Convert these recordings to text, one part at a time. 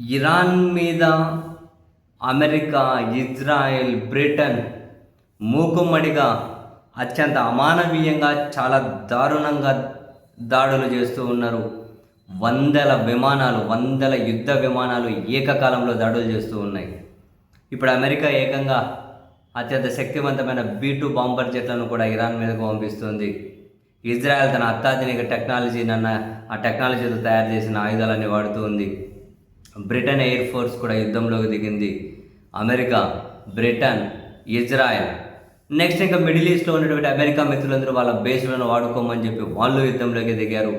Iran మీద America, Israel, Britain మూకుమ్మడిగా అత్యంత అమానవీయంగా చాలా దారుణంగా దాడులు చేస్తూ ఉన్నారు. వందల యుద్ధ విమానాలు ఏకకాలంలో దాడులు చేస్తూ ఉన్నాయి. ఇప్పుడు అమెరికా ఏకంగా అత్యంత శక్తివంతమైన B-2 బాంబర్ జెట్లను కూడా ఇరాన్ మీదకు పంపిస్తుంది. ఇజ్రాయెల్ తన అత్యాధునిక ఆ టెక్నాలజీతో తయారు చేసిన ఆయుధాలన్నీ వాడుతూ ఉంది. బ్రిటన్ ఎయిర్ ఫోర్స్ కూడా యుద్ధంలోకి దిగింది. అమెరికా, బ్రిటన్, ఇజ్రాయెల్, నెక్స్ట్ ఇంకా మిడిల్ ఈస్ట్లో ఉన్నటువంటి అమెరికా మిత్రులందరూ వాళ్ళ బేస్లను వాడుకోమని చెప్పి వాళ్ళు యుద్ధంలోకి దిగారు.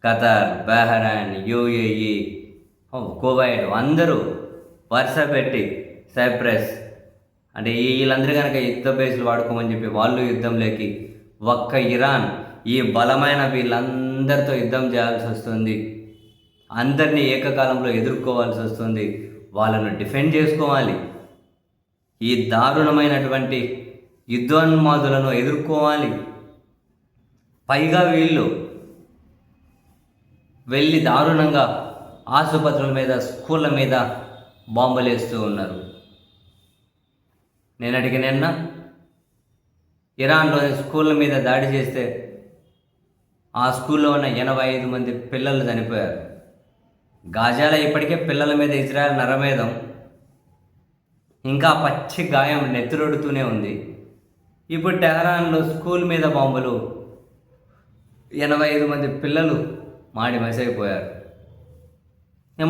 ఖతార్, బహ్రెయిన్, UAE, కువైట్ అందరూ వరుస పెట్టి, సైప్రస్ అంటే వీళ్ళందరూ కనుక యుద్ధ బేస్లు వాడుకోమని చెప్పి వాళ్ళు యుద్ధంలోకి, ఒక్క ఇరాన్ ఈ బలమైన వీళ్ళందరితో యుద్ధం చేయాల్సి వస్తుంది. అందరినీ ఏకకాలంలో ఎదుర్కోవాల్సి వస్తుంది. వాళ్ళను డిఫెండ్ చేసుకోవాలి. ఈ దారుణమైనటువంటి యుద్ధోన్మాదులను ఎదుర్కోవాలి. పైగా వీళ్ళు వెళ్ళి దారుణంగా ఆసుపత్రుల మీద, స్కూళ్ళ మీద బాంబులు వేస్తూ ఉన్నారు. నిన్న ఇరాన్లోని స్కూళ్ళ మీద దాడి చేస్తే ఆ స్కూల్లో ఉన్న 85 మంది పిల్లలు చనిపోయారు. గాజాలో ఇప్పటికే పిల్లల మీద ఇజ్రాయెల్ నరమేధం, ఇంకా పచ్చి గాయం నెత్తురొడుతూనే ఉంది. ఇప్పుడు టెహరాన్లో స్కూల్ మీద బాంబులు, 85 మంది పిల్లలు మాడి మసైపోయారు.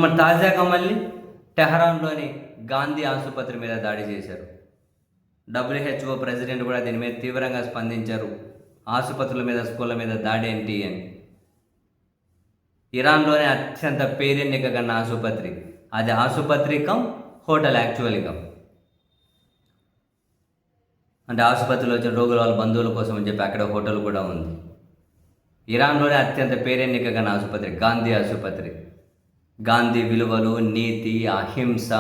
మరి తాజాగా మళ్ళీ టెహరాన్లోని గాంధీ ఆసుపత్రి మీద దాడి చేశారు. WHO ప్రెసిడెంట్ కూడా దీని మీద తీవ్రంగా స్పందించారు. ఆసుపత్రుల మీద, స్కూళ్ళ మీద దాడి ఏంటి అని. ఇరాన్లోనే అత్యంత పేరెన్నిక కన్న ఆసుపత్రి అది. ఆసుపత్రి కమ్ హోటల్ యాక్చువల్గా. అంటే ఆసుపత్రిలో వచ్చిన రోగుల వాళ్ళ బంధువుల కోసం అని చెప్పి అక్కడ హోటల్ కూడా ఉంది. ఇరాన్లోనే అత్యంత పేరెన్నిక కన్న ఆసుపత్రి గాంధీ ఆసుపత్రి. గాంధీ విలువలు, నీతి, అహింస,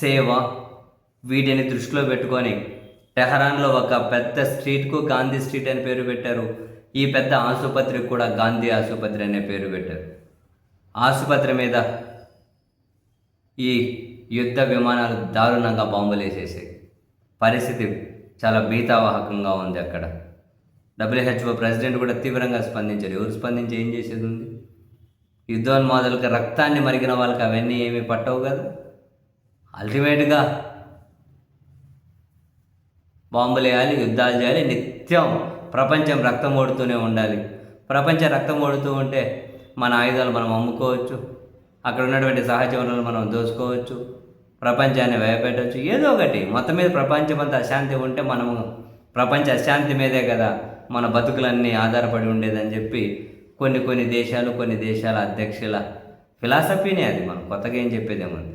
సేవ వీటిని దృష్టిలో పెట్టుకొని టెహరాన్లో ఒక పెద్ద స్ట్రీట్కు గాంధీ స్ట్రీట్ అని పేరు పెట్టారు. ఈ పెద్ద ఆసుపత్రికి కూడా గాంధీ ఆసుపత్రి అనే పేరు పెట్టారు. ఆసుపత్రి మీద ఈ యుద్ధ విమానాలు దారుణంగా బాంబులు వేసేసాయి. పరిస్థితి చాలా భీతావహకంగా ఉంది అక్కడ. WHO ప్రెసిడెంట్ కూడా తీవ్రంగా స్పందించారు. ఎవరు స్పందించి ఏం చేసేది ఉంది? యుద్ధోన్మాదులకు, రక్తాన్ని మరిగిన వాళ్ళకి అవన్నీ ఏమీ పట్టవు కదా. అల్టిమేట్గా బాంబులు వేయాలి, యుద్ధాలు చేయాలి, నిత్యం ప్రపంచం రక్తం ఓడుతూనే ఉండాలి. ప్రపంచం రక్తం ఓడుతూ ఉంటే మన ఆయుధాలు మనం అమ్ముకోవచ్చు, అక్కడ ఉన్నటువంటి సహజ వనరులు మనం దోచుకోవచ్చు, ప్రపంచాన్ని భయపెట్టవచ్చు, ఏదో ఒకటి. మొత్తం మీద ప్రపంచం అంతా అశాంతి ఉంటే మనము ప్రపంచ అశాంతి మీదే కదా మన బతుకులన్నీ ఆధారపడి ఉండేదని చెప్పి కొన్ని దేశాల అధ్యక్షుల ఫిలాసఫీనే అది. మనం కొత్తగా ఏం చెప్పేదేముంది.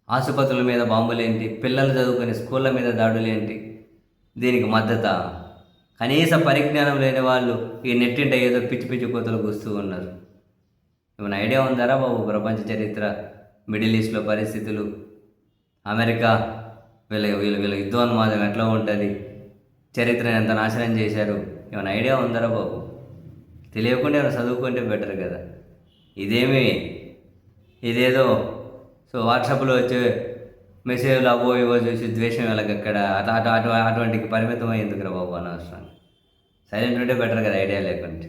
ఆసుపత్రుల మీద బాంబులు ఏంటి, పిల్లలు చదువుకునే స్కూళ్ళ మీద దాడులు ఏంటి? దీనికి మద్దత కనీస పరిజ్ఞానం లేని వాళ్ళు ఈ నెట్టింట ఏదో పిచ్చి పిచ్చి కోతలు కూస్తూ ఉన్నారు. ఏమైనా ఐడియా ఉందారా బాబు? ప్రపంచ చరిత్ర, మిడిల్ ఈస్ట్లో పరిస్థితులు, అమెరికా వీళ్ళ యుద్ధోన్మాదం ఎట్లా ఉంటుంది, చరిత్రను ఎంత నాశనం చేశారు, ఏమైనా ఐడియా ఉందారా బాబు? తెలియకుండా ఏమైనా చదువుకుంటే బెటర్ కదా. ఇదేదో వాట్సాప్లో వచ్చే మెసేజ్లు అవో ఇవో చూసి ద్వేషం ఎలాగక్కడ అటువంటికి పరిమితం అయ్యేందుకు రా బాబు అనవసరం. సైలెంట్ ఉంటే బెటర్ కదా, ఐడియా లేకుంటే.